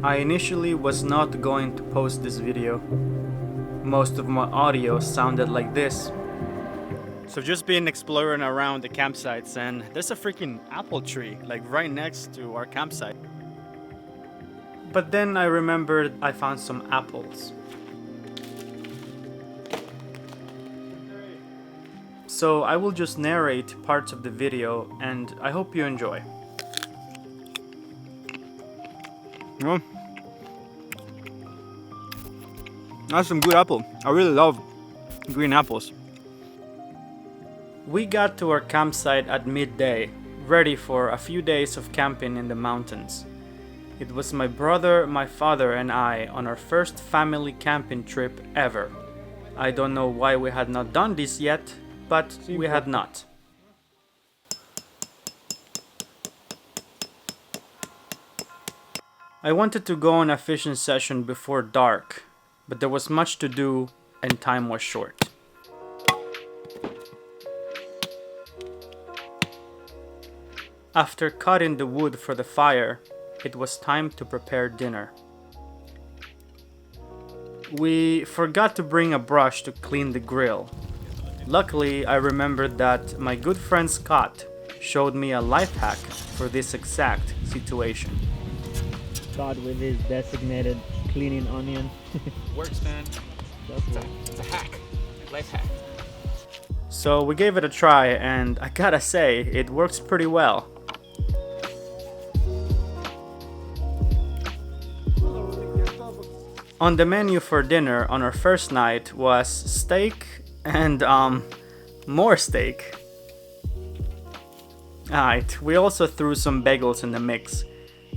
I initially was not going to post this video. Most of my audio sounded like this. So just been exploring around the campsites, and there's a freaking apple tree like right next to our campsite. But then I remembered I found some apples. So I will just narrate parts of the video and I hope you enjoy. Yeah. That's some good apple. I really love green apples. We got to our campsite at midday, ready for a few days of camping in the mountains. It was my brother, my father, and I on our first family camping trip ever. I don't know why we had not done this yet, but we had not. I wanted to go on a fishing session before dark, but there was much to do and time was short. After cutting the wood for the fire, it was time to prepare dinner. We forgot to bring a brush to clean the grill. Luckily, I remembered that my good friend Scott showed me a life hack for this exact situation. Scott with his designated cleaning onion. Works, man. It's a hack. Life hack. So we gave it a try, and I gotta say, it works pretty well. On the menu for dinner on our first night was steak and more steak. Alright, we also threw some bagels in the mix.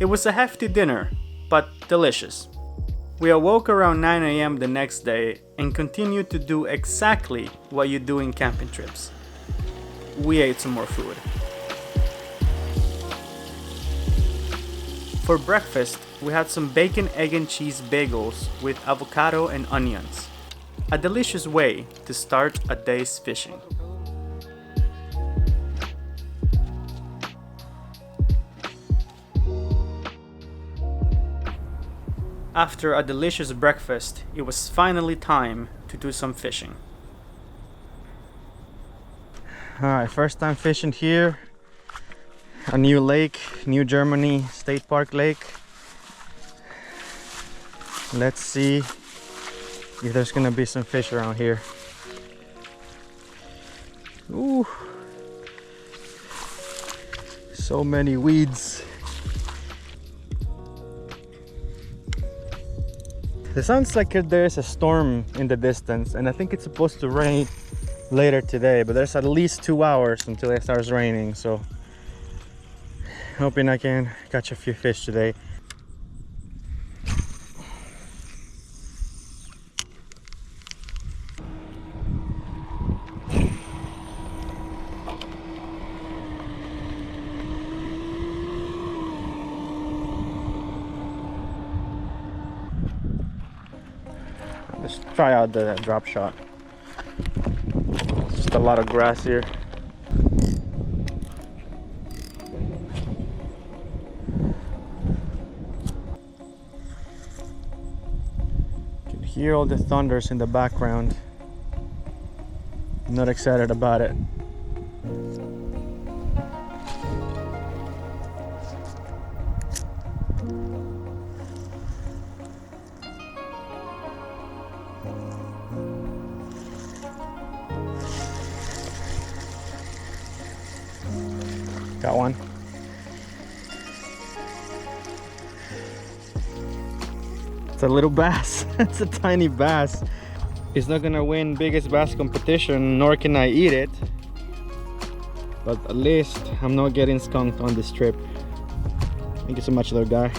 It was a hefty dinner, but delicious. We awoke around 9 AM the next day and continued to do exactly what you do in camping trips. We ate some more food. For breakfast, we had some bacon, egg and cheese bagels with avocado and onions. A delicious way to start a day's fishing. After a delicious breakfast, it was finally time to do some fishing. Alright, first time fishing here. A new lake, New Germany State Park Lake. Let's see if there's gonna be some fish around here. Ooh, so many weeds. It sounds like there's a storm in the distance, and I think it's supposed to rain later today, but there's at least 2 hours until it starts raining, so hoping I can catch a few fish today. Let's try out the drop shot. Just a lot of grass here. You can hear all the thunders in the background. I'm not excited about it. Got one. It's a little bass. It's a tiny bass. It's not gonna win biggest bass competition, nor can I eat it. But at least I'm not getting skunked on this trip. Thank you so much, little guy.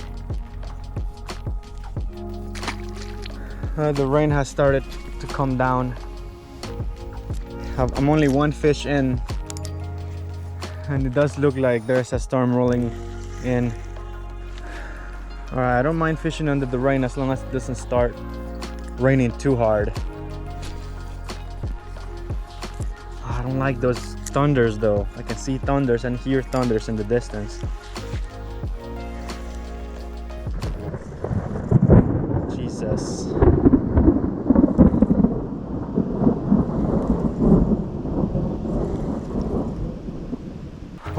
The rain has started to come down. I'm only one fish in, and it does look like there's a storm rolling in. Alright, I don't mind fishing under the rain as long as it doesn't start raining too hard. I don't like those thunders though. I can see thunders and hear thunders in the distance.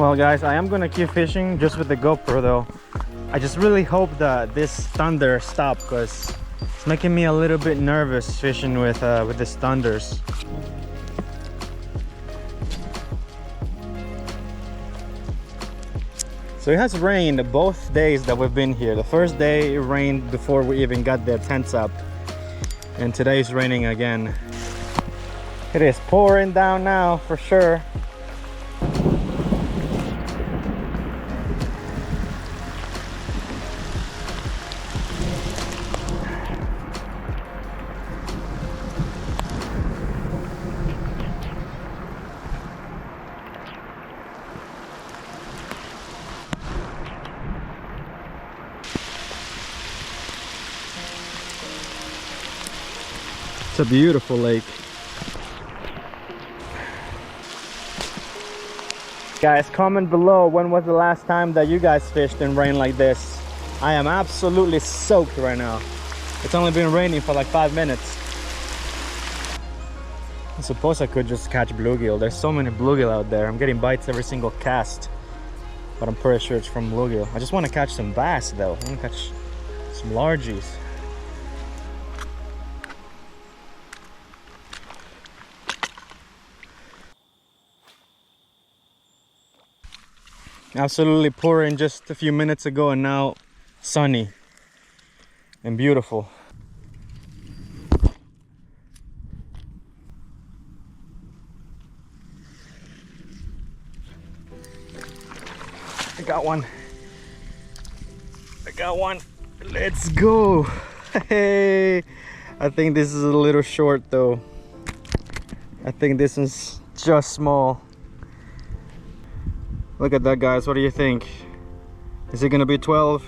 Well guys, I am gonna keep fishing just with the GoPro though. I just really hope that this thunder stops, because it's making me a little bit nervous fishing with this thunders. So it has rained both days that we've been here. The first day it rained before we even got the tents up, and today it's raining again. It is pouring down now for sure. It's a beautiful lake. Guys, comment below when was the last time that you guys fished in rain like this. I am absolutely soaked right now. It's only been raining for like 5 minutes. I suppose I could just catch bluegill. There's so many bluegill out there. I'm getting bites every single cast, but I'm pretty sure it's from bluegill. I just want to catch some bass though. I want to catch some largies. Absolutely pouring just a few minutes ago, and now sunny and beautiful. I got one. I got one. Let's go. Hey, I think this is a little short though. I think this is just small. Look at that, guys. What do you think? Is it gonna be 12?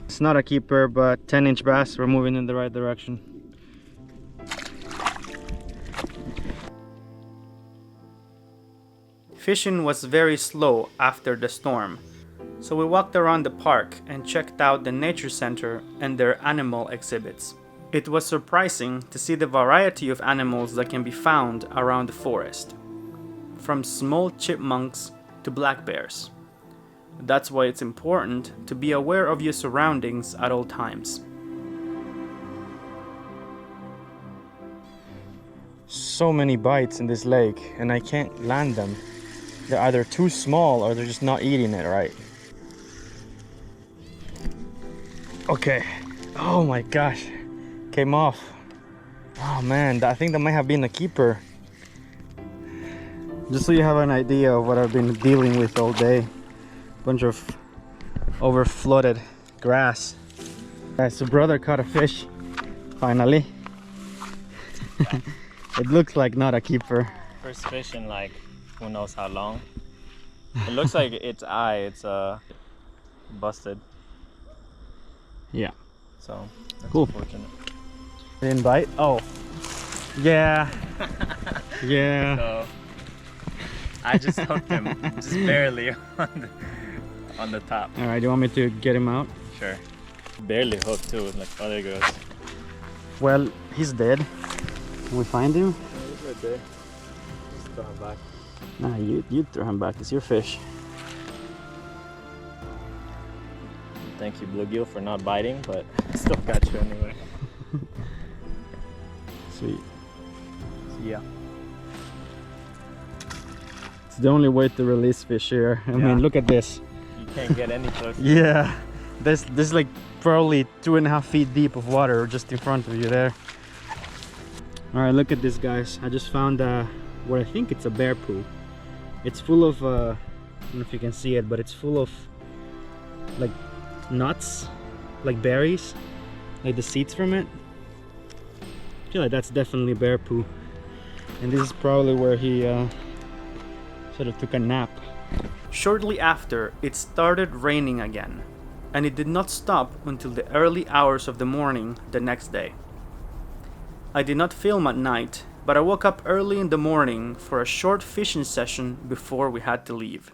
It's not a keeper, but 10-inch bass. We're moving in the right direction. Fishing was very slow after the storm, so we walked around the park and checked out the nature center and their animal exhibits. It was surprising to see the variety of animals that can be found around the forest, from small chipmunks to black bears. That's why it's important to be aware of your surroundings at all times. So many bites in this lake, and I can't land them. They're either too small or they're just not eating it right. Okay. Oh my gosh. Came off. Oh man, I think that might have been a keeper. Just so you have an idea of what I've been dealing with all day. Bunch of over-flooded grass. Guys, so brother caught a fish, finally. It looks like not a keeper. First fish in like who knows how long. It looks like its eye, it's busted. Yeah. So that's cool. Unfortunate. Didn't bite? Oh. Yeah. Yeah. So I just hooked him just barely on the top. Alright, do you want me to get him out? Sure. Barely hooked too, like other girls. Well, he's dead. Can we find him? He's right there. Just throw him back. Nah, you throw him back. It's your fish. Thank you, bluegill, for not biting, but I still got you anyway. Sweet. Yeah. It's the only way to release fish here. I mean, look at this. You can't get any closer. Yeah. There's like probably 2.5 feet deep of water just in front of you there. All right, look at this, guys. I just found what I think it's a bear poo. It's full of I don't know if you can see it, but it's full of like nuts, like berries, like the seeds from it. I feel like that's definitely bear poo, and this is probably where he sort of took a nap. Shortly after, it started raining again, and it did not stop until the early hours of the morning the next day. I did not film at night, but I woke up early in the morning for a short fishing session before we had to leave.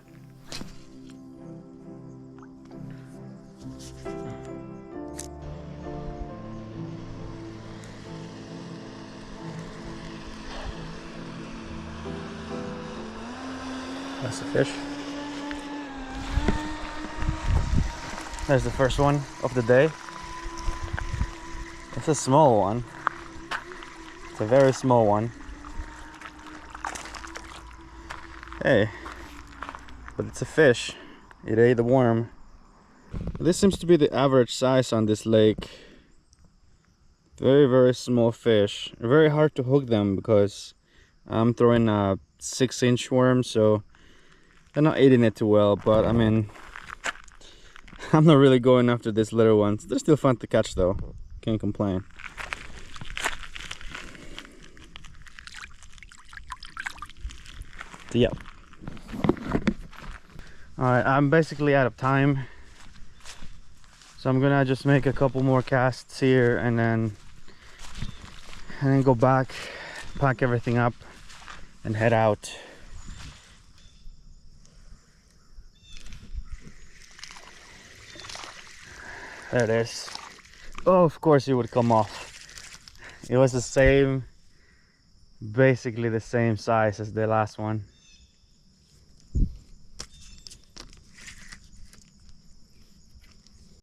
That's a fish. There's the first one of the day. It's a small one. It's a very small one. Hey, but it's a fish. It ate the worm. This seems to be the average size on this lake. Very, very small fish. Very hard to hook them because I'm throwing a 6-inch worm, so they're not eating it too well. But I mean, I'm not really going after these little ones. They're still fun to catch though. Can't complain. So yeah. Alright, I'm basically out of time. So I'm gonna just make a couple more casts here and then go back, pack everything up and head out. There it is. Oh, of course it would come off. It was the same, basically the same size as the last one.